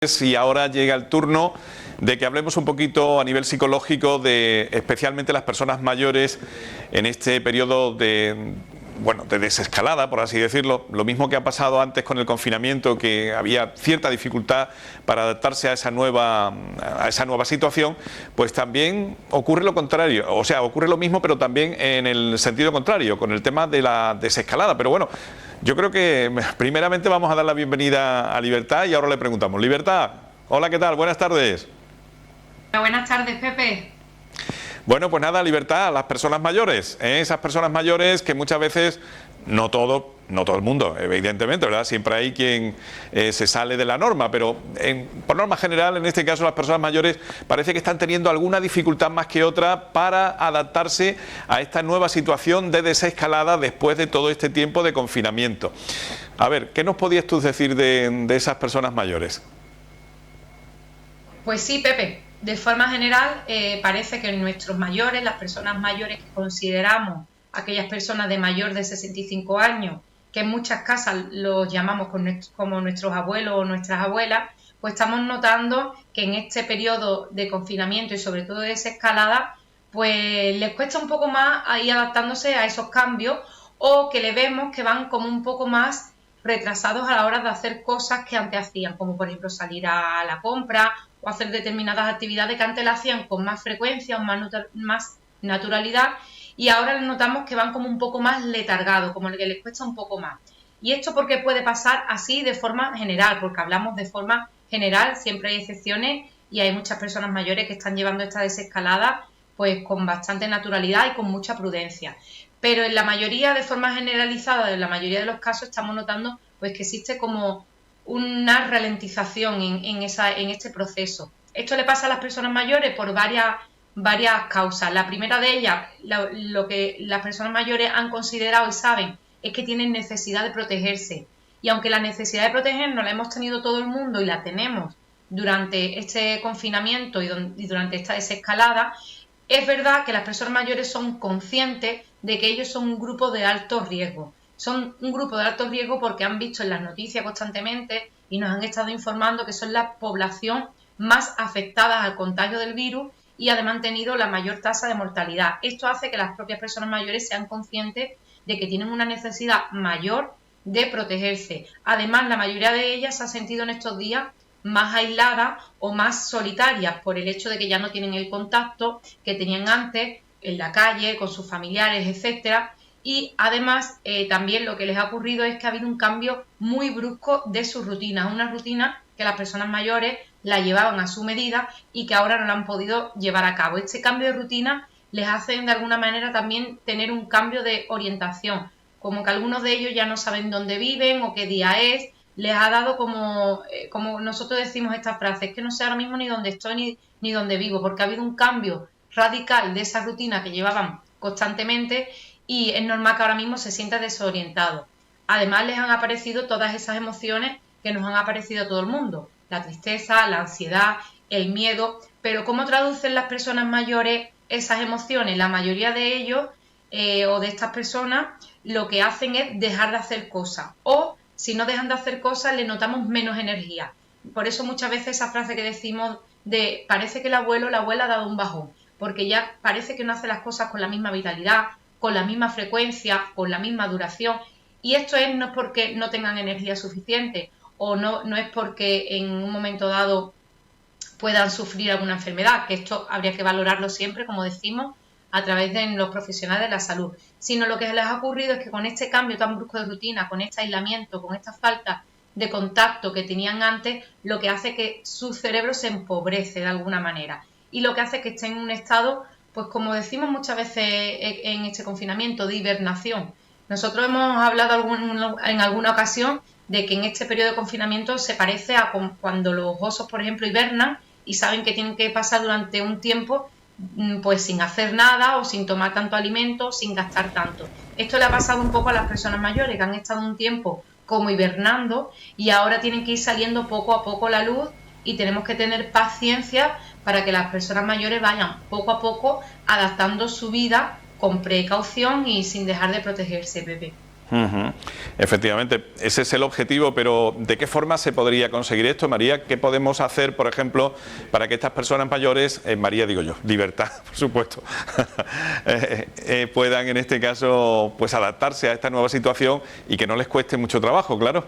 Y ahora llega el turno de que hablemos un poquito a nivel psicológico de especialmente las personas mayores en este periodo de desescalada, por así decirlo. Lo mismo que ha pasado antes con el confinamiento, que había cierta dificultad para adaptarse a esa nueva situación, pues también ocurre lo contrario, o sea, ocurre lo mismo, pero también en el sentido contrario, con el tema de la desescalada. Pero bueno, yo creo que primeramente vamos a dar la bienvenida a Libertad y ahora le preguntamos. Libertad, hola, ¿qué tal? Buenas tardes. Buenas tardes, Pepe. Bueno, pues nada, Libertad, las personas mayores, esas personas mayores que muchas veces, no todo el mundo, evidentemente, ¿verdad? Siempre hay quien se sale de la norma, pero por norma general, en este caso, las personas mayores parece que están teniendo alguna dificultad más que otra para adaptarse a esta nueva situación de desescalada después de todo este tiempo de confinamiento. A ver, ¿qué nos podías tú decir de esas personas mayores? Pues sí, Pepe, de forma general parece que nuestros mayores, las personas mayores que consideramos aquellas personas de mayor de 65 años, que en muchas casas los llamamos como nuestros abuelos o nuestras abuelas, pues estamos notando que en este periodo de confinamiento y sobre todo de desescalada, pues les cuesta un poco más ir adaptándose a esos cambios, o que le vemos que van como un poco más retrasados a la hora de hacer cosas que antes hacían, como por ejemplo salir a la compra o hacer determinadas actividades que antes las hacían con más frecuencia o más naturalidad, y ahora notamos que van como un poco más letargados, como que les cuesta un poco más. ¿Y esto por qué puede pasar así de forma general? Porque hablamos de forma general, siempre hay excepciones y hay muchas personas mayores que están llevando esta desescalada pues con bastante naturalidad y con mucha prudencia. Pero en la mayoría, de forma generalizada, en la mayoría de los casos estamos notando pues que existe como una ralentización en este proceso. Esto le pasa a las personas mayores por varias causas. La primera de ellas, lo que las personas mayores han considerado y saben, es que tienen necesidad de protegerse. Y aunque la necesidad de protegernos la hemos tenido todo el mundo y la tenemos durante este confinamiento y durante esta desescalada, es verdad que las personas mayores son conscientes de que ellos son un grupo de alto riesgo. Son un grupo de alto riesgo porque han visto en las noticias constantemente y nos han estado informando que son la población más afectada al contagio del virus y además han tenido la mayor tasa de mortalidad. Esto hace que las propias personas mayores sean conscientes de que tienen una necesidad mayor de protegerse. Además, la mayoría de ellas se ha sentido en estos días más aisladas o más solitarias por el hecho de que ya no tienen el contacto que tenían antes en la calle, con sus familiares, etcétera. Y además también lo que les ha ocurrido es que ha habido un cambio muy brusco de sus rutinas, una rutina que las personas mayores la llevaban a su medida y que ahora no la han podido llevar a cabo. Este cambio de rutina les hace de alguna manera también tener un cambio de orientación, como que algunos de ellos ya no saben dónde viven o qué día es. Les ha dado como nosotros decimos esta frase, es que no sé ahora mismo ni dónde estoy ni dónde vivo, porque ha habido un cambio radical de esa rutina que llevaban constantemente y es normal que ahora mismo se sienta desorientado. Además les han aparecido todas esas emociones que nos han aparecido a todo el mundo, la tristeza, la ansiedad, el miedo, pero ¿cómo traducen las personas mayores esas emociones? La mayoría de ellos o de estas personas lo que hacen es dejar de hacer cosas, o si no dejan de hacer cosas le notamos menos energía. Por eso muchas veces esa frase que decimos de parece que el abuelo o la abuela ha dado un bajón, porque ya parece que no hace las cosas con la misma vitalidad, con la misma frecuencia, con la misma duración, y esto no es porque no tengan energía suficiente o no es porque en un momento dado puedan sufrir alguna enfermedad, que esto habría que valorarlo siempre, como decimos, a través de los profesionales de la salud, sino lo que les ha ocurrido es que con este cambio tan brusco de rutina, con este aislamiento, con esta falta de contacto que tenían antes, lo que hace que su cerebro se empobrece de alguna manera y lo que hace que estén en un estado, pues como decimos muchas veces en este confinamiento, de hibernación. Nosotros hemos hablado en alguna ocasión de que en este periodo de confinamiento se parece a cuando los osos, por ejemplo, hibernan y saben que tienen que pasar durante un tiempo pues sin hacer nada o sin tomar tanto alimento, sin gastar tanto. Esto le ha pasado un poco a las personas mayores que han estado un tiempo como hibernando y ahora tienen que ir saliendo poco a poco la luz y tenemos que tener paciencia para que las personas mayores vayan poco a poco adaptando su vida con precaución y sin dejar de protegerse, Pepe. Ujú. Efectivamente, ese es el objetivo, pero ¿de qué forma se podría conseguir esto, María? ¿Qué podemos hacer, por ejemplo, para que estas personas mayores, María digo yo, libertad, por supuesto, puedan en este caso pues adaptarse a esta nueva situación y que no les cueste mucho trabajo, claro?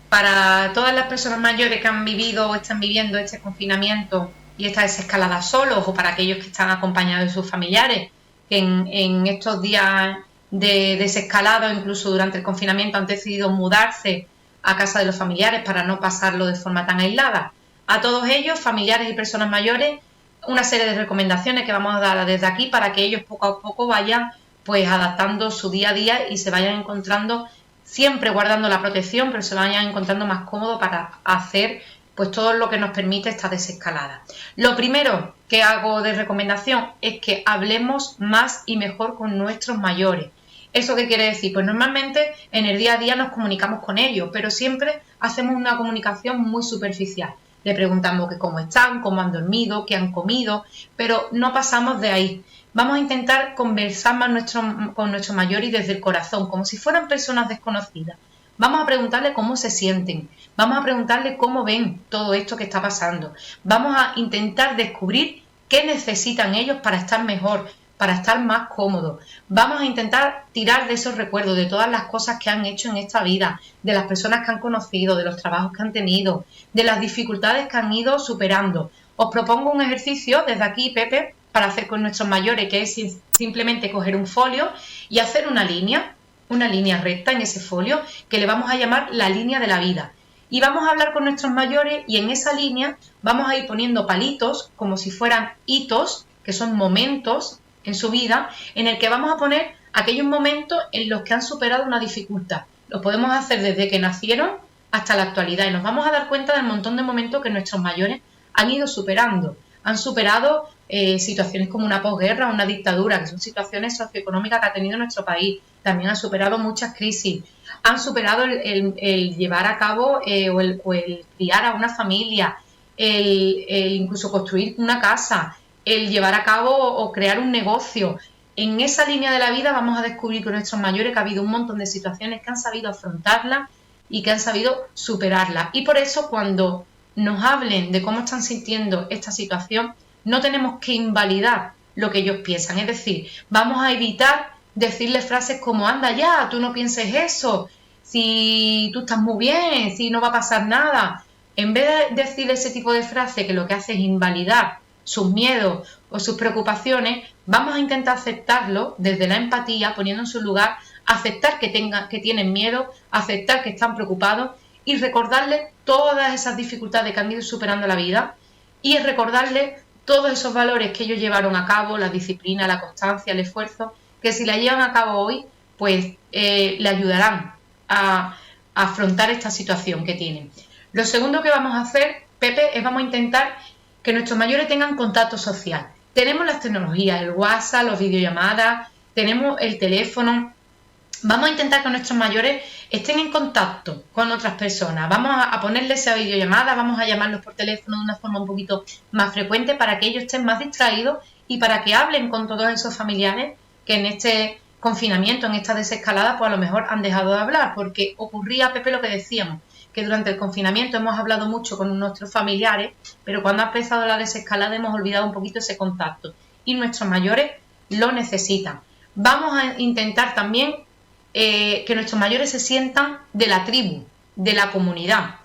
Para todas las personas mayores que han vivido o están viviendo este confinamiento y esta desescalada solos, o para aquellos que están acompañados de sus familiares, que en estos días de desescalada o incluso durante el confinamiento han decidido mudarse a casa de los familiares para no pasarlo de forma tan aislada. A todos ellos, familiares y personas mayores, una serie de recomendaciones que vamos a dar desde aquí para que ellos poco a poco vayan pues adaptando su día a día y se vayan encontrando, siempre guardando la protección, pero se vayan encontrando más cómodo para hacer pues todo lo que nos permite esta desescalada. Lo primero que hago de recomendación es que hablemos más y mejor con nuestros mayores. ¿Eso qué quiere decir? Pues normalmente en el día a día nos comunicamos con ellos, pero siempre hacemos una comunicación muy superficial. Le preguntamos que cómo están, cómo han dormido, qué han comido, pero no pasamos de ahí. Vamos a intentar conversar más con nuestros mayores desde el corazón, como si fueran personas desconocidas. Vamos a preguntarle cómo se sienten, vamos a preguntarle cómo ven todo esto que está pasando. Vamos a intentar descubrir qué necesitan ellos para estar mejor, para estar más cómodos. Vamos a intentar tirar de esos recuerdos, de todas las cosas que han hecho en esta vida, de las personas que han conocido, de los trabajos que han tenido, de las dificultades que han ido superando. Os propongo un ejercicio desde aquí, Pepe, para hacer con nuestros mayores, que es simplemente coger un folio y hacer una línea recta en ese folio, que le vamos a llamar la línea de la vida. Y vamos a hablar con nuestros mayores y en esa línea vamos a ir poniendo palitos, como si fueran hitos, que son momentos en su vida, en el que vamos a poner aquellos momentos en los que han superado una dificultad. Lo podemos hacer desde que nacieron hasta la actualidad y nos vamos a dar cuenta del montón de momentos que nuestros mayores han ido superando. Han superado situaciones como una posguerra, una dictadura, que son situaciones socioeconómicas que ha tenido nuestro país. También han superado muchas crisis. Han superado el llevar a cabo o el criar a una familia, el incluso construir una casa, el llevar a cabo o crear un negocio. En esa línea de la vida vamos a descubrir con nuestros mayores que ha habido un montón de situaciones que han sabido afrontarlas y que han sabido superarlas. Y por eso cuando nos hablen de cómo están sintiendo esta situación, no tenemos que invalidar lo que ellos piensan. Es decir, vamos a evitar decirles frases como anda ya, tú no pienses eso, si tú estás muy bien, si no va a pasar nada. En vez de decir ese tipo de frases que lo que hace es invalidar sus miedos o sus preocupaciones, vamos a intentar aceptarlo desde la empatía, poniendo en su lugar, aceptar que tienen miedo, aceptar que están preocupados y recordarles todas esas dificultades que han ido superando la vida y recordarles todos esos valores que ellos llevaron a cabo, la disciplina, la constancia, el esfuerzo, que si la llevan a cabo hoy, pues le ayudarán a afrontar esta situación que tienen. Lo segundo que vamos a hacer, Pepe, es vamos a intentar que nuestros mayores tengan contacto social. Tenemos las tecnologías, el WhatsApp, las videollamadas, tenemos el teléfono. Vamos a intentar que nuestros mayores estén en contacto con otras personas. Vamos a ponerles esa videollamada, vamos a llamarlos por teléfono de una forma un poquito más frecuente para que ellos estén más distraídos y para que hablen con todos esos familiares que en este confinamiento, en esta desescalada, pues a lo mejor han dejado de hablar, porque ocurría, Pepe, lo que decíamos, que durante el confinamiento hemos hablado mucho con nuestros familiares, pero cuando ha empezado la desescalada hemos olvidado un poquito ese contacto y nuestros mayores lo necesitan. Vamos a intentar también que nuestros mayores se sientan de la tribu, de la comunidad.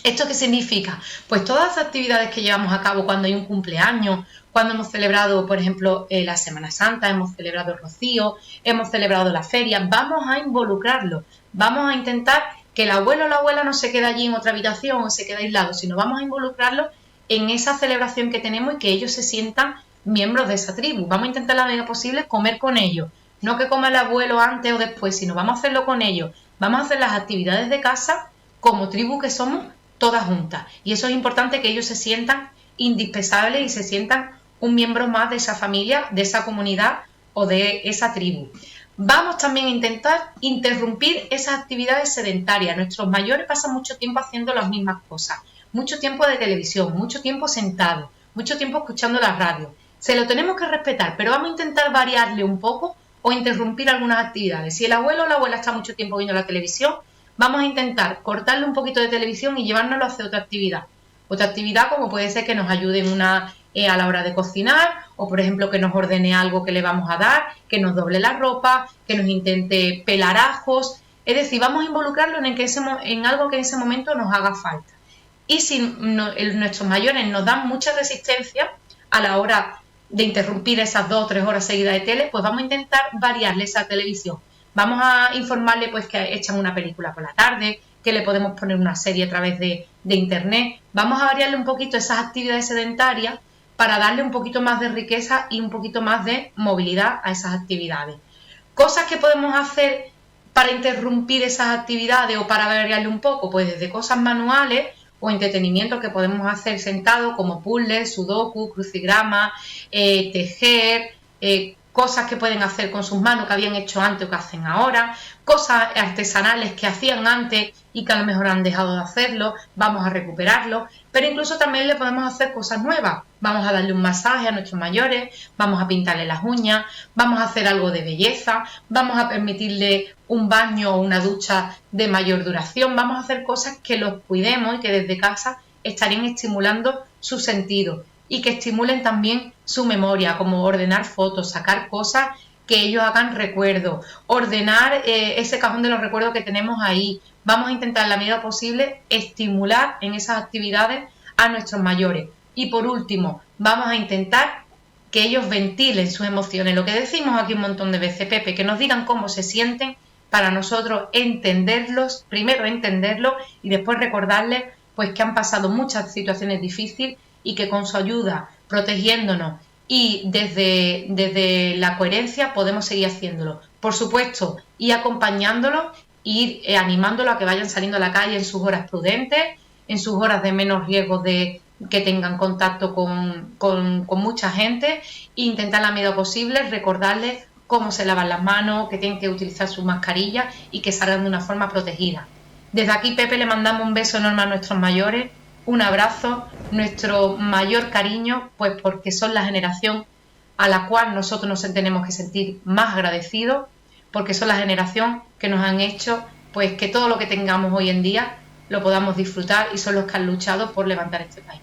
¿Esto qué significa? Pues todas las actividades que llevamos a cabo cuando hay un cumpleaños, cuando hemos celebrado, por ejemplo, la Semana Santa, hemos celebrado el Rocío, hemos celebrado la feria, vamos a involucrarlos, vamos a intentar que el abuelo o la abuela no se quede allí en otra habitación o se quede aislado, sino vamos a involucrarlos en esa celebración que tenemos y que ellos se sientan miembros de esa tribu. Vamos a intentar la medida posible comer con ellos, no que coma el abuelo antes o después, sino vamos a hacerlo con ellos, vamos a hacer las actividades de casa como tribu que somos todas juntas. Y eso es importante, que ellos se sientan indispensables y se sientan un miembro más de esa familia, de esa comunidad o de esa tribu. Vamos también a intentar interrumpir esas actividades sedentarias. Nuestros mayores pasan mucho tiempo haciendo las mismas cosas, mucho tiempo de televisión, mucho tiempo sentados, mucho tiempo escuchando la radio. Se lo tenemos que respetar, pero vamos a intentar variarle un poco o interrumpir algunas actividades. Si el abuelo o la abuela está mucho tiempo viendo la televisión, vamos a intentar cortarle un poquito de televisión y llevárnoslo a hacer otra actividad. Otra actividad como puede ser que nos ayude a la hora de cocinar, o por ejemplo que nos ordene algo que le vamos a dar, que nos doble la ropa, que nos intente pelar ajos. Es decir, vamos a involucrarlo en algo que en ese momento nos haga falta. Y si nuestros mayores nos dan mucha resistencia a la hora de interrumpir esas 2 o 3 horas seguidas de tele, pues vamos a intentar variarle esa televisión. Vamos a informarle pues que echan una película por la tarde, que le podemos poner una serie a través de internet. Vamos a variarle un poquito esas actividades sedentarias para darle un poquito más de riqueza y un poquito más de movilidad a esas actividades. Cosas que podemos hacer para interrumpir esas actividades o para variarle un poco, pues desde cosas manuales o entretenimiento que podemos hacer sentados, como puzzles, sudoku, crucigrama, tejer, cosas que pueden hacer con sus manos que habían hecho antes o que hacen ahora, cosas artesanales que hacían antes y que a lo mejor han dejado de hacerlo, vamos a recuperarlo, pero incluso también le podemos hacer cosas nuevas. Vamos a darle un masaje a nuestros mayores, vamos a pintarle las uñas, vamos a hacer algo de belleza, vamos a permitirle un baño o una ducha de mayor duración, vamos a hacer cosas que los cuidemos y que desde casa estarían estimulando su sentido y que estimulen también su memoria, como ordenar fotos, sacar cosas que ellos hagan recuerdo, ordenar ese cajón de los recuerdos que tenemos ahí. Vamos a intentar en la medida posible estimular en esas actividades a nuestros mayores. Y por último, vamos a intentar que ellos ventilen sus emociones. Lo que decimos aquí un montón de veces, Pepe, que nos digan cómo se sienten para nosotros entenderlos, primero entenderlos y después recordarles pues que han pasado muchas situaciones difíciles y que con su ayuda, protegiéndonos y desde la coherencia podemos seguir haciéndolo. Por supuesto, ir acompañándolos, ir animándolos a que vayan saliendo a la calle en sus horas prudentes, en sus horas de menos riesgo de que tengan contacto con mucha gente e intentar la medida posible recordarles cómo se lavan las manos, que tienen que utilizar su mascarilla y que salgan de una forma protegida. Desde aquí, Pepe, le mandamos un beso enorme a nuestros mayores, un abrazo, nuestro mayor cariño, pues porque son la generación a la cual nosotros nos tenemos que sentir más agradecidos, porque son la generación que nos han hecho pues que todo lo que tengamos hoy en día lo podamos disfrutar y son los que han luchado por levantar este país.